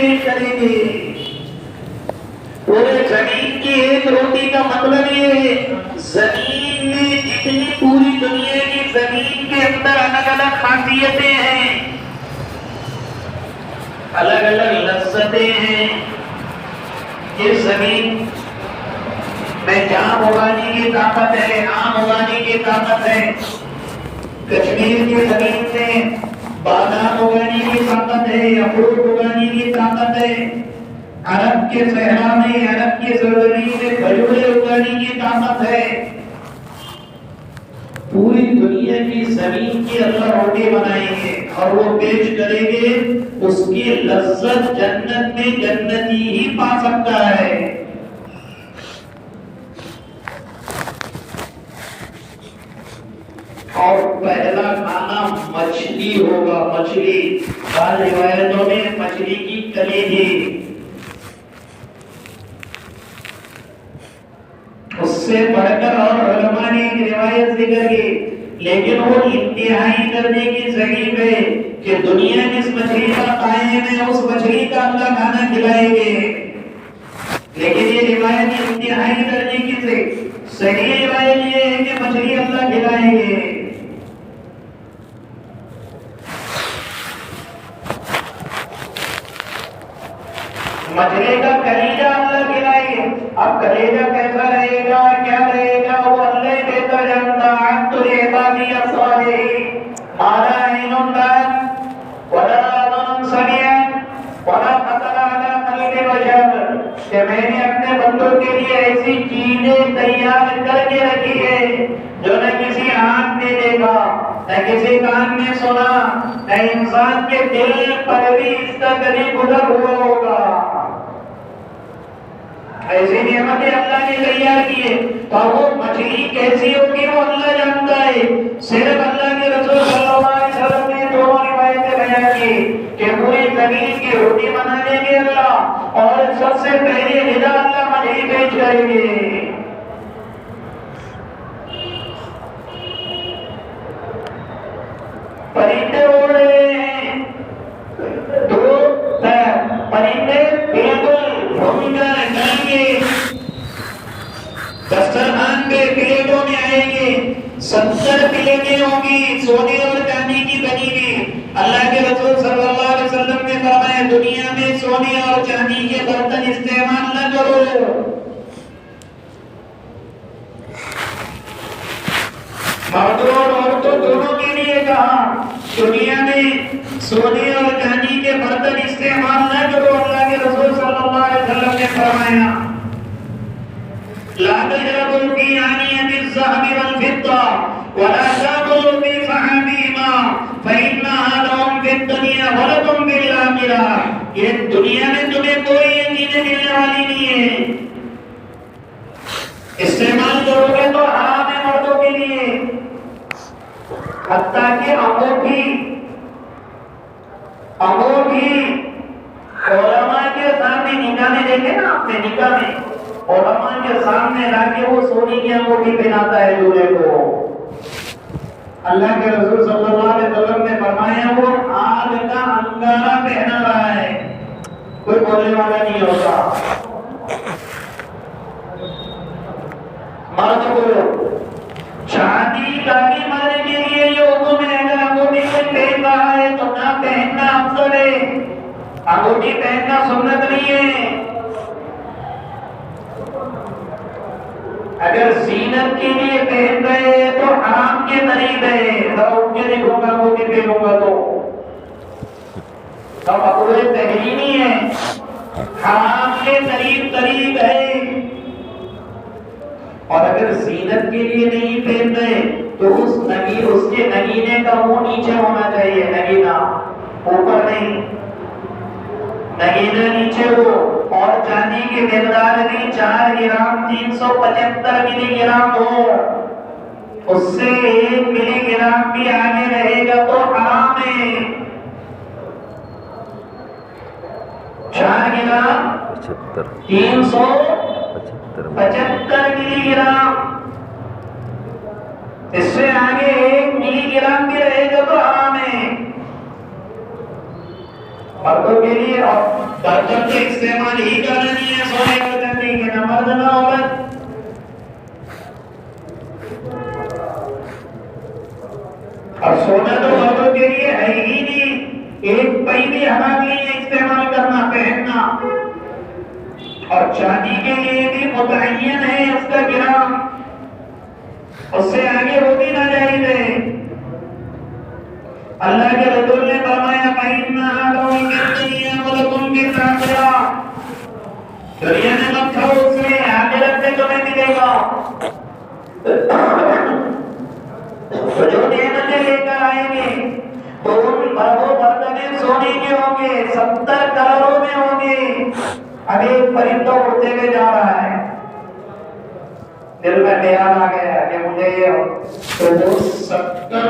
پیش کریں گے. پورے زمین کی ایک روٹی کا مطلب یہ ہے زمین میں جتنی پوری دنیا کی زمین کے اندر الگ الگ خاصیتیں ہیں، الگ الگ لذتیں ہیں. یہ زمین میں جام اگانے کی طاقت ہے، آم اگانے کی طاقت ہے. کشمیر کی زمین میں بادام اگانے کی طاقت ہے، اخروٹ اگانے کی طاقت ہے. عرب کے صحرا میں، عرب کی سرزمین میں کھجوریں اگانے کی طاقت ہے. پوری دنیا کی زمین کی اللہ روٹی بنائیں گے اور وہ پیش کریں گے. اس کی لذت جنت میں جنتی ہی پا سکتا ہے. اور پہلا کھانا مچھلی ہوگا. مچھلی، بعض روایتوں میں مچھلی کی کلیجی. اس سے بڑھ کر اور علماء نے ایک روایت ذکر کی، لیکن وہ انتہائی درجے کی ضعیف ہے کہ دنیا جس مچھلی کا قائم ہے اس مچھلی کا اللہ کھانا کھلائیں گے. لیکن یہ روایت انتہائی درجے کی صحیح روایت یہ ہے کہ مچھلی اللہ کھلائیں گے. مچھلی کا کلیجہ اللہ کھلائیں گے. اب کلیجہ کیسا رہے گا، کیا رہے گا، وہ اللہ بہتر جانتا. عبد العبادی الصالحین مالا عین رأت ولا اذن سمعت ولا خطر علی قلب بشر، کہ میں نے اپنے بندوں کے لیے ایسی چیزیں تیار کر کے رکھی ہے جو نہ کسی آنکھ نے دیکھا، نہ کسی کان نے سنا، نہ انسان کے دل پر بھی اس کا کبھی گزر ہوا ہوگا. ایسی نعمتیں اللہ نے تیار کی ہے. اور وہ مچھلی کیسی ہوگی وہ اللہ جانتا ہے. صرف اللہ کے رسول صلی اللہ علیہ وسلم نے دو روایتیں بیان کی کہ پوری زمین کی روٹی بنا دیں گے اللہ، اور سب سے پہلے غذا اللہ مچھلی پیش کریں گے. پرندے اڑ رہے ہیں، دو پرندے بالکل گھوم کر جائیں گے، دسترخوان پہ پلیٹوں میں آئیں گے. 70 پلیٹیں ہوں گی سونے اور چاندی کی بنی ہوئی. اللہ کے رسول صلی اللہ علیہ وسلم نے فرمایا دنیا میں سونے اور چاندی کے برتن استعمال نہ کرو. مردوں اور عورتوں دونوں کے لیے کہا دنیا میں سونے اور چاندی کے برتن استعمال نہ کرو. اللہ کے رسول صلی اللہ علیہ وسلم نے فرمایا لا تشربوا في آنية الذهب والفضة ولا تأكلوا في صحافهما فإنها لهم في الدنيا ولكم في الآخرة. یہ دنیا میں تمہیں کوئی یہ چیزیں ملنے والی نہیں ہے، استعمال کرو گے تو حرام ہے مردوں کے لیے. حتیٰ کہ انگوٹھی علماء کے سامنے نکاح میں دیکھے نا آپ نے، نکاح میں علماء کے سامنے لا کے وہ سونے کی انگوٹھی پہناتا ہے دولہے کو. اللہ کے رسول صلی اللہ علیہ وسلم نے فرمایا وہ آگ کا انگارہ پہنا رہا ہے، کوئی بولنے والا نہیں ہوتا. مرد کو شادی کا بھی مرنے کے لیے یہ حکم ہے، اگر انگوٹھی کوئی پہن رہا ہے تو نہ پہننا افضل ہے. انگوٹھی پہننا سنت نہیں ہے. اگر زینت کے لیے پہن رہے ہیں تو حرام کے قریب ہے. ذرا اٹھ کے دیکھوں گا انگوٹھی پہنوں گا تو مقبول تحریمی ہے، حرام کے قریب ہے. اور اگر زینت کے لیے نہیں پہن رہے تو اس کے نگینے کا منہ نیچے ہونا چاہیے. نگینہ اوپر نہیں، نگینہ نیچے ہو. اور چاندی کی مقدار بھی 4 گرام 375 ملی گرام ہو. اس سے 1 ملی گرام بھی آگے رہے گا تو حرام ہے. 4 گرام 375 ملی گرام، اس سے آگے 1 ملی گرام بھی رہے گا تو حرام ہے. مردوں کے لیے اور برتن کا استعمال ہی کرنا نہیں ہے سونے اور چاندی کے، نہ مرد نہ عورت. اور سونا تو مردوں کے لیے ہے ہی نہیں، ایک پئی بھی ہمارے لیے استعمال کرنا پہننا. اور چاندی کے لیے بھی متعین ہے اس کا گرام، اس سے آگے وہ بھی ناجائز ہے. اللہ کے رسول نے فرمایا فَإِنَّهَا لَوْ يَأْتِيَ مَلَكٌ بِالْآخِرَةِ، دنیا میں مت کھاؤ، اس میں آخرت میں تمہیں ملے گا. تو جو نعمتیں لے کر آئیں گے تو ان وہ برتنیں سونے کے ہوں گے، 70 کلروں میں ہوں گے. اب ایک پرندہ اڑتے ہوئے جا رہا ہے، دل میں خیال آ گیا کہ مجھے تو وہ 70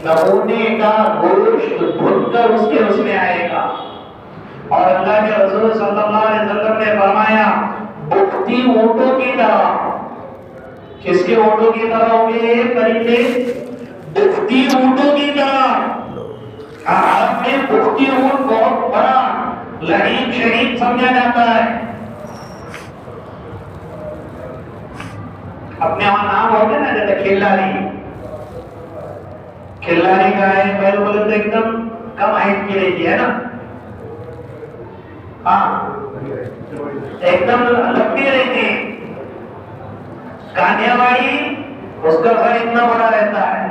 نمونے کا گوشت بھون کر اس میں آئے گا. اور اللہ کے رسول صلی اللہ علیہ وسلم نے فرمایا بھکتی اونٹوں کی طرح. کس کے اونٹوں کی طرح ہوں گے یہ پرندے؟ بھکتی اونٹوں کی طرح. عرب میں بھکتی اونٹ بہت بڑا لعین شہید سمجھا جاتا ہے. اپنے وہاں نام ہوتے نا جیسے کھلاری، کھلاری کا ہے پہلے بولے تو ایک دم کم ہائٹ کی رہتی ہے نا، ہاں ایک دم لمبی رہتی. کانیا والی اس کا گھر اتنا بڑا رہتا ہے.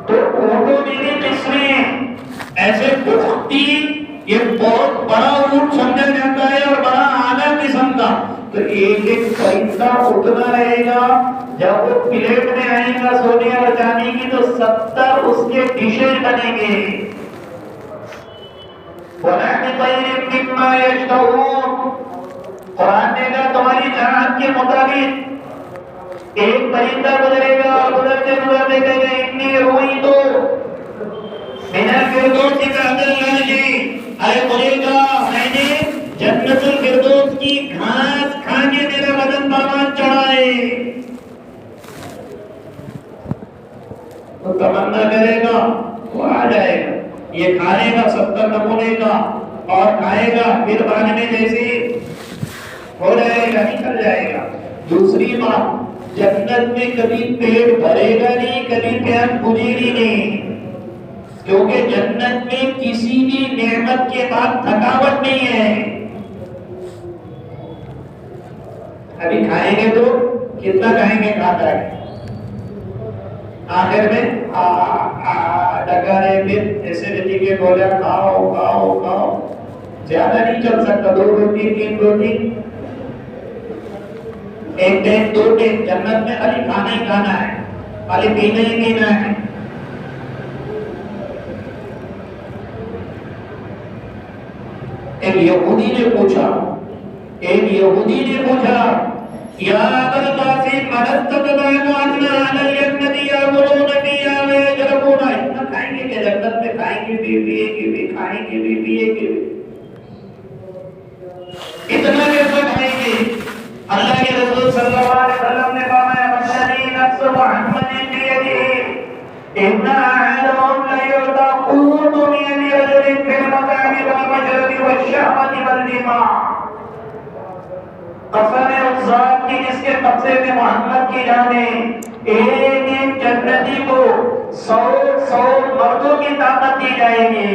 تو اونٹوں میں بھی قسمیں ایسے بھکتی، یہ بہت بڑا اونٹ سمجھا جاتا ہے اور بڑا اعلیٰ قسم کا. تو ایک ایک پرندہ اٹھنا رہے گا، جب وہ پلیٹ میں آئے گا سونے اور چاندی کی تو 70 اس کے ڈشیں بنیں گے. وَلَحْمِ طَيْرٍ مِّمَّا يَشْتَهُونَ، قرآن نے کہا تمہاری چاہت کے مطابق ایک پرندہ گزرے گا اور گزرتے گزرتے کہے گا اتنی روئی تو من الفردوس تحت العرش، ارے بولے گا میں نے جنت الفردوس کی گھاس کھا کے میرا بدن پروان چڑھا ہے. تو تمنا کرے گا وہ آ جائے گا، یہ کھائے گا 70 نمونے کا اور کھائے گا، پھر بعد میں جیسے ہو جائے گا نکل جائے گا. دوسری بات، جنت میں کبھی پیٹ بھرے گا نہیں، کبھی پیاس بجھے گی نہیں، کیونکہ جنت میں کسی بھی نعمت کے بعد تھکاوٹ نہیں ہے. ابھی کھائیں گے تو کتنا کھائیں گے، کھاتا ہے آخر میں ڈکارے پھر ایسیڈیٹی کے گولیاں کھاؤ کھاؤ کھاؤ، زیادہ نہیں چل سکتا. 2 روٹی 3 روٹی، ایک ٹائم 2 ٹائم. جنت میں خالی کھانا ہی کھانا ہے، خالی پینا ہی پینا ہے. ایک یہودی نے پوچھا یا ابا القاسم مَنَسْتَطَعْتُ أَنْ أَهْلَ الْجَنَّةِ يَأْكُلُونَ فِيهَا وَيَشْرَبُونَ، اتنا کھائیں گے کہ جنت میں کھائیں گے بھی پیئیں گے بھی، کھائیں گے بھی پیئیں گے بھی، اتنا کیسا کھائیں گے. اللہ کے رسول صلی اللہ علیہ وسلم نے فرمایا وَالَّذِي نَفْسُ مُحَمَّدٍ بِيَدِهِ إِنَّ أَحَدَهُمْ لَيُعْطَىٰ قُوتُ مِنْ رَجُلٍ فِي الْمَطْعَمِ وَالْمَشْرَبِ وَالشَّهْوَةِ وَالْجِمَاعِ. قسم ہے اس ذات کی جس کے قبضے میں محمد کی جان ہے، ایک ایک جنتی کو 100 مردوں کی طاقت دی جائے گی.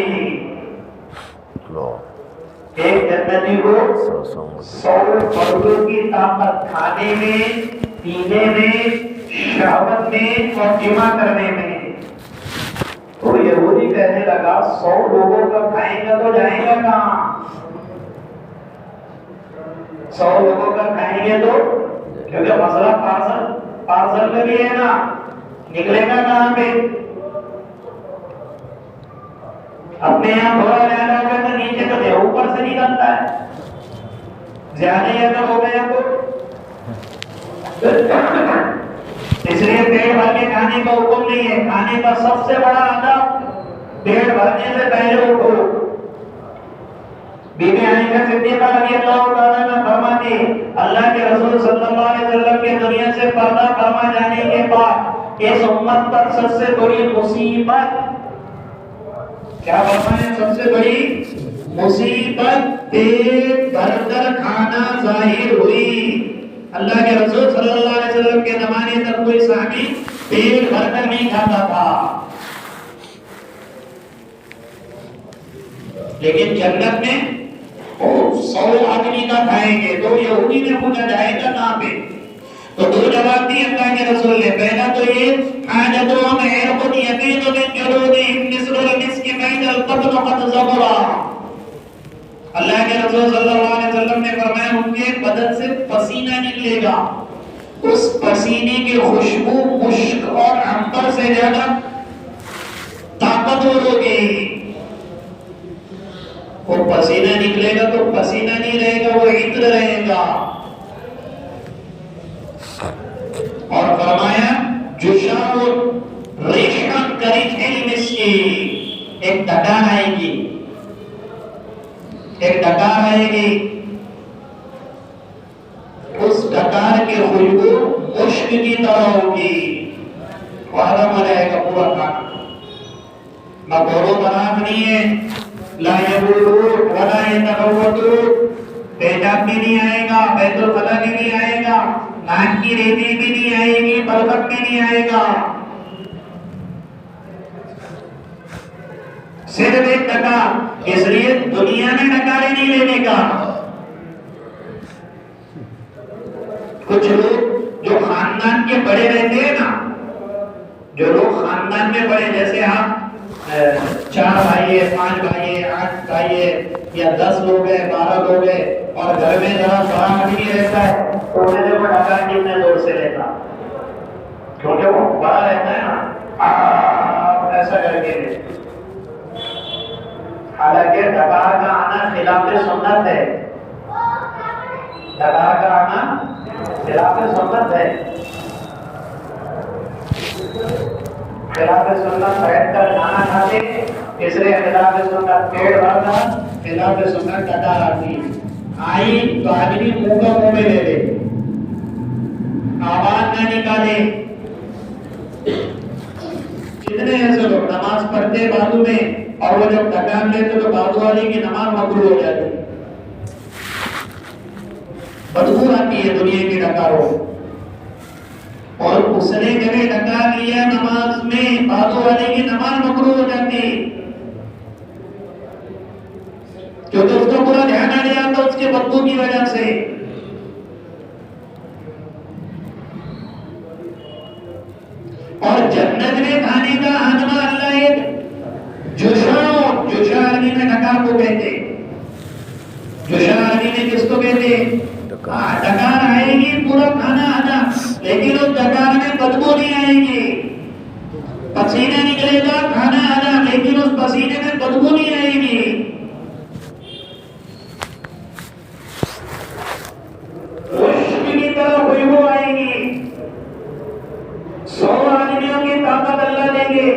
ایک جنتی کو 100 مردوں کی طاقت، کھانے میں، پینے میں، شہوت میں اور جمع کرنے میں. تو یہودی کہنے لگا 100 لوگوں کا کھائیں گا تو جائیں گا کہاں؟ 100 لوگوں کا کھائیں گے تو، کیونکہ مسئلہ پارسل میں بھی ہے نا، نکلے گا کہاں پہ؟ اپنے یہاں تھوڑا زیادہ ہوگا تو نیچے تو اوپر سے نکلتا ہے، زیادہ ہی اگر ہو گیا تو اس لیے پیٹ بھر کے کھانے کا حکم نہیں ہے. کھانے کا سب سے بڑا ادب پیٹ بھرنے سے پہلے اٹھو. بی بی عائشہ صدیقہ رضی اللہ تعالیٰ عنہ فرماتی اللہ کے رسول صلی اللہ علیہ وسلم کے دنیا سے پردہ فرما جانے کے بعد اس امت پر سب سے بڑی مصیبت کیا فرمایا؟ سب سے بڑی مصیبت پیٹ بھر کر کھانا ظاہر ہوئی۔ اللہ کے رسول صلی اللہ علیہ وسلم کے زمانے تک کوئی صحابی پیٹ بھر کر نہیں کھاتا تھا، لیکن جنت میں 100 آدمی کا کھائیں گے۔ تو یہودی نے پوچھا جائے گا کہاں پہ؟ تو دو جواب دی اللہ کے رسول نے۔ پہلا تو یہ حاجتهم عرق يبيض من جلودهم مثل المسك بين القطن قد زبرا۔ اللہ کے رسول صلی اللہ علیہ وسلم نے فرمایا ان کے بدن سے پسینہ نکلے گا، اس پسینے کی خوشبو مشک اور عنبر سے زیادہ طاقتور ہوگی۔ وہ پسینہ نکلے گا تو پسینہ نہیں رہے گا، وہ عطر رہے گا۔ اور فرمایا جشاء ریحا کریح المسک، ایک ڈکار آئے گی، ایک ڈکار آئے گی، اس ڈکار کی خوشبو مشک کی طرح ہوگی، وعدہ رہے گا پورا کھانا، نہ گورو برات نہیں ہے، لا یبولون ولا یتغوطون، پیجاب بھی نہیں آئے گا، بیت الخلا بھی نہیں آئے گا، نان کی ریتی بھی نہیں آئے گی، برکت بھی نہیں آئے گا، صرف ایک ڈکار۔ اس لیے دنیا میں ڈکارے نہیں لینے کا۔ کچھ لوگ جو خاندان کے بڑے رہتے ہیں نا، جو لوگ خاندان میں بڑے، جیسے آپ 4 بھائی ہے، 5 بھائی ہے، 8 بھائی ہے، یا 10 لوگ ہیں، 12 لوگ ہیں، اور گھر میں ذرا بڑا آدمی رہتا ہے تو انہیں دیکھو ڈکار کتنے زور سے لیتا، کیونکہ وہ بڑا رہتا ہے نا، ایسا کر کے لے۔ حالانکہ ڈکار کا آنا خلاف سنت ہے، ڈکار کا آنا خلاف سنت ہے، خلاف سنت بیٹھ کر کھانا کھاتے، تیسرے خلاف سنت پیڑ بھرنا، خلاف سنت ڈکار آتی آئی تو آدمی منہ کا منہ میں لے لے، آواز نہ نکالے۔ کتنے ایسے لوگ نماز پڑھتے بازو میں، اور وہ جب ڈکار لیتے تو بازو والے کی نماز مقبول ہو جاتی، بدبو آتی ہے دنیا کی ڈکاروں، اور اس نے جب ڈکار لیا نماز میں، بازو والے کی نماز مقبول ہو جاتی، کیونکہ اس کا پورا دھیان آ گیا تھا اس کے بدبو کی وجہ سے۔ اور جنت میں کھانے کا ہضمہ اللہ ایک جوشا عربی میں ڈکار کو کہتے، جوشا عربی میں کس کو کہتے؟ ڈکار آئے گی پورا کھانا آنا، لیکن اس ڈکار میں بدبو نہیں آئے گی، پسینہ نکلے گا کھانا آنا، لیکن اس پسینے میں بدبو نہیں آئے گی، مشک کی طرح خوشبو آئے گی۔ 100 آدمیوں کی طاقت اللہ دیں گے،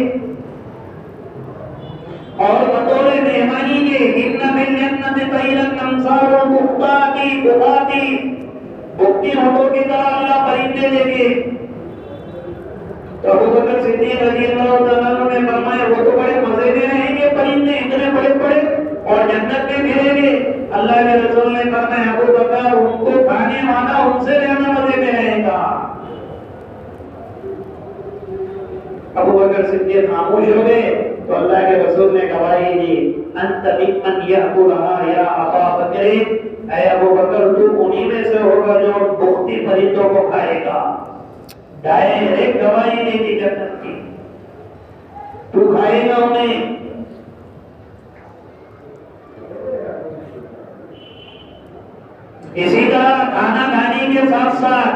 اور بطور مہمانی کے ان من جنت طیرن امثال بخاتی بکتی ہونٹوں کی طرح اللہ پرندے دیں گے۔ تو ابو بکر صدیق رضی اللہ تعالیٰ عنہ نے فرمایا وہ تو بڑے مزے میں رہیں گے پرندے، اتنے بڑے بڑے، اور جنت میں پھریں گے۔ اللہ کے رسول نے فرمایا ابو بکر ان کو کھانے والا ان سے زیادہ مزے میں رہے گا۔ ابو بکر صدیق خاموش ہو گئے تو اللہ کے رسول نے گواہی دی، انت ممن یأکلھا یا ابا بکر، اے ابو بکر تو انہی میں سے ہوگا جو بختی پرندوں کو کھائے گا۔ ڈائریکٹ گواہی دے دی جنت کی، تو کھائے گا انہیں۔ اسی طرح کھانا کھانے کے ساتھ ساتھ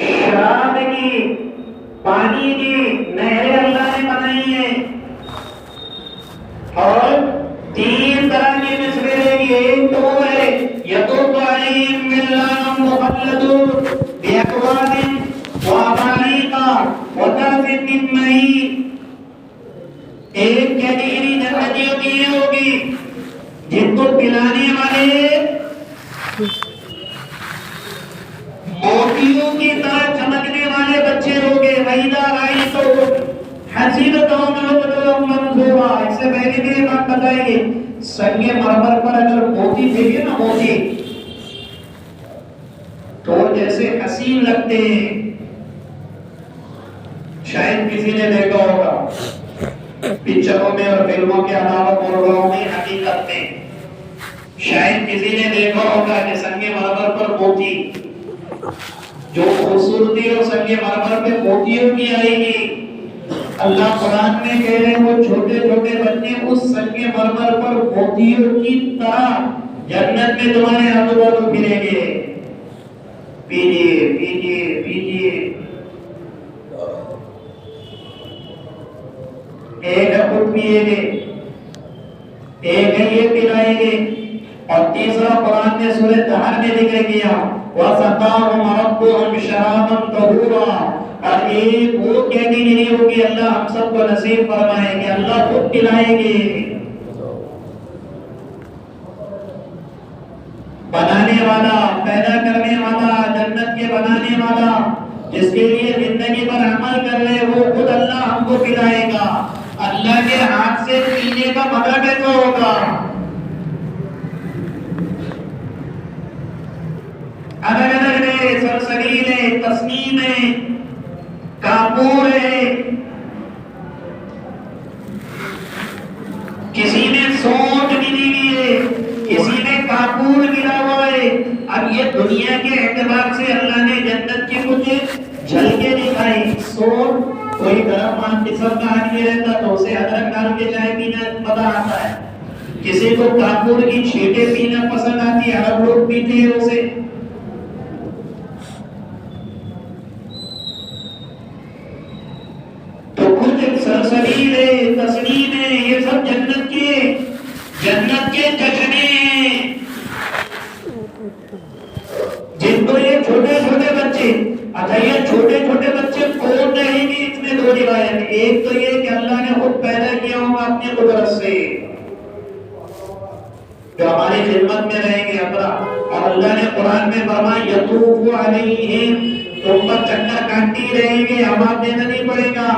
شراب کی، پانی کی نہریں اللہ نے بنائی ہیں، اور 3 طرح کی مسلیں کی، ایک تو وہ ہے یطوف علیہم ولدان مخلدون بأکواب وأباریق وکأس من معین۔ ایک کیٹیگری جنتیوں کی یہ ہوگی جن کو پلانے والے موتیوں کی طرح چمکنے والے بچے ہوگے، فَإِذَا رَأَيْتَهُمْ حَسِبْتَهُمْ لُؤْلُؤًا مَّنثُورًا. اس سے پہلے بھی یہ بات بتائیے، سنگ مرمر پر اگر موتی پھینکے نا موتی تو جیسے حسین لگتے ہیں. شاید کسی نے دیکھا ہوگا پکچروں میں اور فلموں کے علاوہ پروگراموں میں، حقیقت میں شاید کسی نے دیکھا ہوگا کہ سنگ مرمر پر موتی، جو خوبصورتی اور سنگ مرمر پہ موتیوں کی آئے گی. اللہ قرآن میں کہہ رہے ہیں وہ چھوٹے چھوٹے بچے اس سنگ مرمر پر موتیوں کی طرح جنت میں تمہارے آزو بازو پھریں گے. پیجیے پیجیے پیجیے. ایک ہے خود پیئے گے، ایک ہے یہ پلائیں گے، اور تیسرا قرآن نے سورہ طہر میں ذکر کیا وَسَقَاهُمْ رَبُّهُمْ شَرَابًا طَهُورًا. اور ایک وہ کیٹیگری ہوگی، اللہ ہم سب کو نصیب فرمائے کہ اللہ خود پلائیں گے. بنانے والا، پیدا کرنے والا، جنت کے بنانے والا، جس کے لیے زندگی پر عمل کر رہے وہ خود اللہ ہم کو پلائے گا. اللہ کے ہاتھ سے پینے کا مزہ کیسا ہوگا؟ الگ الگ ہے، سلسبیل ہے، تسنیم ہے، کافور ہے، کسی نے سونٹ ملی ہوئی ہے، کسی نے کافور ملا ہوا ہے. اب یہ دنیا کے اعتبار سے اللہ نے جنت کی کچھ جھلکیں دکھائی. سونٹ کوئی گرم قسم کا آدمی رہتا تو اسے ادرک ڈال کے چائے پینا مزہ آتا ہے، کسی کو کافور کی چھیٹیں پینا پسند آتی ہے، عرب لوگ پیتے ہیں اسے. تو کچھ سلسبیل ہے، تسنیم ہے، یہ سب جنت کے چشمے ہیں جن کو یہ چھوٹے چھوٹے بچے. اچھا یہ چھوٹے چھوٹے بچے کون رہیں گے؟ اس میں دو روایت. ایک تو یہ کہ اللہ نے خود پیدا کیا ہوگا اپنی قدرت سے، جو ہماری خدمت میں رہیں گے اقرا. اور اللہ نے قرآن میں فرمایا یطوف علیہم، تم پر چکر کاٹتی رہیں گے، آواز دینا نہیں پڑے گا.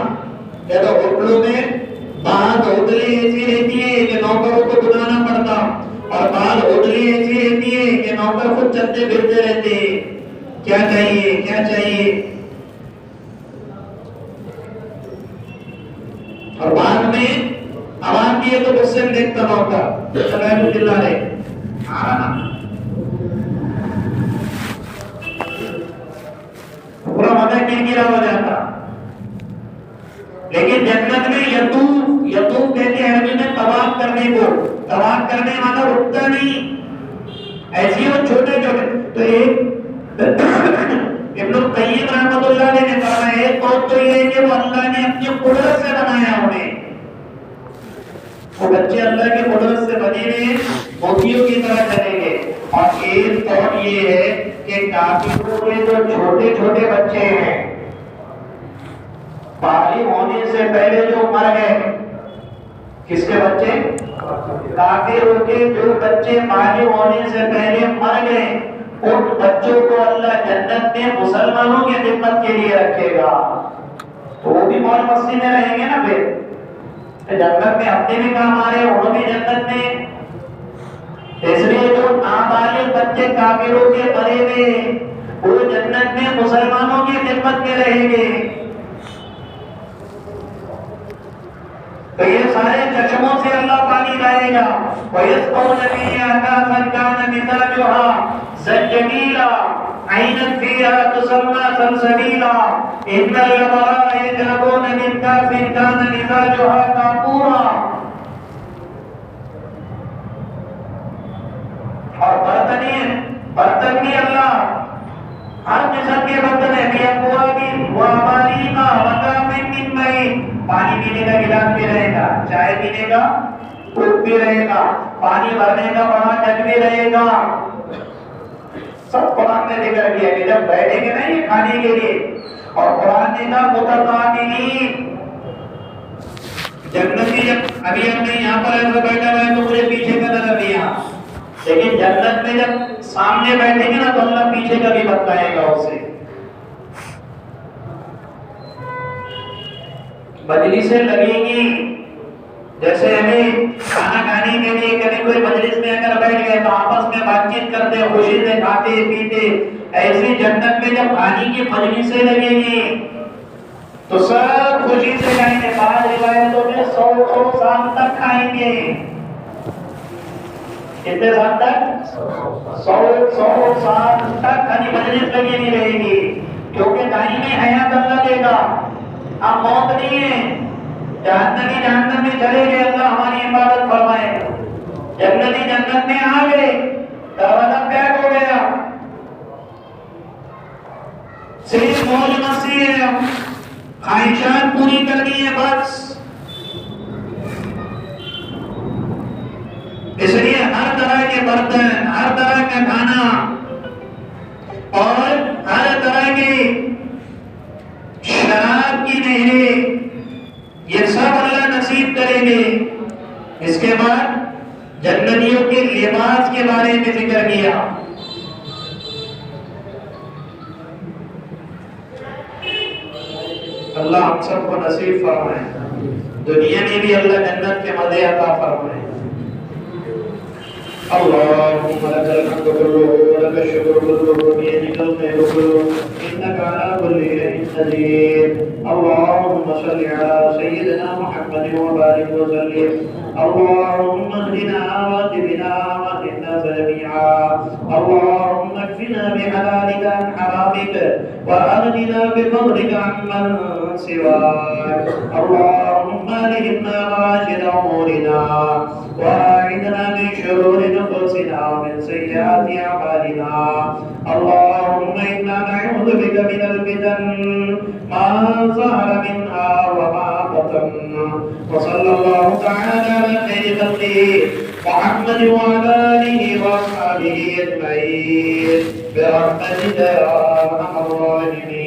یا تو ہوٹلوں میں بعض ہوٹلیں ایسی رہتی ہے کہ نوکروں کو بلانا پڑتا، اور بعض ہوٹلیں ایسی رہتی ہے کہ نوکر خود چلتے پھرتے رہتے ہیں، کیا چاہیے کیا چاہیے. اور بعد میں آواز دیے تو غصے میں دیکھتا نوکر سلام اللہ رہے پورا مدہ گرا ہو جاتا. لیکن جنت میں یطوف کہتے ہیں عربی میں طواف کرنے کو. طواف کرنے والا رکتا نہیں، ایسی وہ چھوٹے چھوٹے. تو ایک ابن القیم رحمۃ اللہ علیہ نے فرمایا ایک قول تو یہ ہے کہ وہ اللہ نے اپنی قدرت سے بنایا انہیں، وہ بچے اللہ کی قدرت سے بنے ہوئے موتیوں کی طرح چلیں گے. اور ایک قول یہ ہے کہ کافروں کے جو چھوٹے چھوٹے بچے ہیں بالغ ہونے سے پہلے جو مر گئے، کس کے بچے؟ کافروں کے جو بچے بالغ ہونے سے پہلے مر گئے، ان بچوں کو اللہ جنت میں مسلمانوں کی خدمت کے لیے رکھے گا. تو وہ بھی موج مستی میں رہیں گے نا. پھر جنت میں اپنے بھی کام آ رہے ہیں، وہ بھی جنت میں. اس لیے جو نابالغ بچے کافروں کے مرے ہوئے وہ جنت میں مسلمانوں کی خدمت میں رہیں گے. تو یہ سارے چشموں سے اللہ پانی لائے گا. وَيَسْقَوْنَ فِيهَا كَأْسًا كَانَ مِزَاجُهَا زَنْجَبِيلًا عَيْنًا فِيهَا تُسَمَّى سَلْسَبِيلًا إِنَّ الْأَبْرَارَ يَشْرَبُونَ مِنْ كَأْسٍ كَانَ مِزَاجُهَا كَافُورًا. اور برتن بھی اللہ ہر قسم کے برتن ہے. پانی پینے کا گلاس بھی رہے گا، چائے پینے کا کپ بھی رہے گا، پانی بھرنے کا بڑا جگ بھی رہے گا. سب قرآن نے ذکر کیا کہ جب بیٹھیں گے نا یہ کھانے کے لیے. اور قرآن نے کہا متقابلین. جنتی جب ابھی ہم نے یہاں پر ایسا بیٹھا ہوا ہے تو مجھے پیچھے کا نظر نہیں آ، لیکن جنت میں جب سامنے بیٹھیں گے نا تو اللہ پیچھے کا بھی بتلائے گا اسے. مجلسیں لگیں گی، جیسے ہمیں کھانا کھانے کے لیے کبھی کوئی مجلس میں اگر بیٹھ گئے تو آپس میں بات چیت کرتے خوشی سے کھاتے پیتے، ایسی جنت میں جب کھانے کی مجلسیں لگیں گی تو سب خوشی سے کھائیں گے. بعض روایتوں میں 100 سال تک کھائیں گے. کتنے سال تک؟ 100 سال تک کھانے مجلس لگی نہیں رہے گی، کیونکہ دائمی حیات اللہ دے گا. اب موت نہیں ہے. جہنم میں چلے گئے اللہ ہماری عبادت فرمائے گا، جنتی جنت میں آ گئے دروازہ پیک ہو گیا، صرف موج مستی ہے، خواہشات پوری کرنی ہے بس. اس لیے ہر طرح کے برتن، ہر طرح کا کھانا اور ہر طرح کی شراب کی نہریں، یہ سب اللہ نصیب کریں گے. اس کے بعد جنتیوں کے لباس کے بارے میں ذکر کیا. اللہ ہم سب کو نصیب فرمائے، دنیا میں بھی اللہ جنت کے مزے عطا فرمائے. اللهم لك الحمد كله ولك الشكر كله بيدك الخير كله انك على كل شيء قدير. اللهم صل على سيدنا محمد وبارك وسلم. اللهم اهدنا واهدنا واهدنا جميعا. اللهم اكفنا بحلالك عن حرامك واغننا بفضلك عمن سواك. اللهم الهمنا مراشد امورنا واعذنا من شرور نفوسنا ومن سيئات اعمالنا. اللهم انا نعوذ بك من الفتن ما ظهر منها وما بطن. وصلى الله تعالى على خير خلقه محمد وعلى اله واصحابه اجمعين برحمتك يا ارحم الراحمين.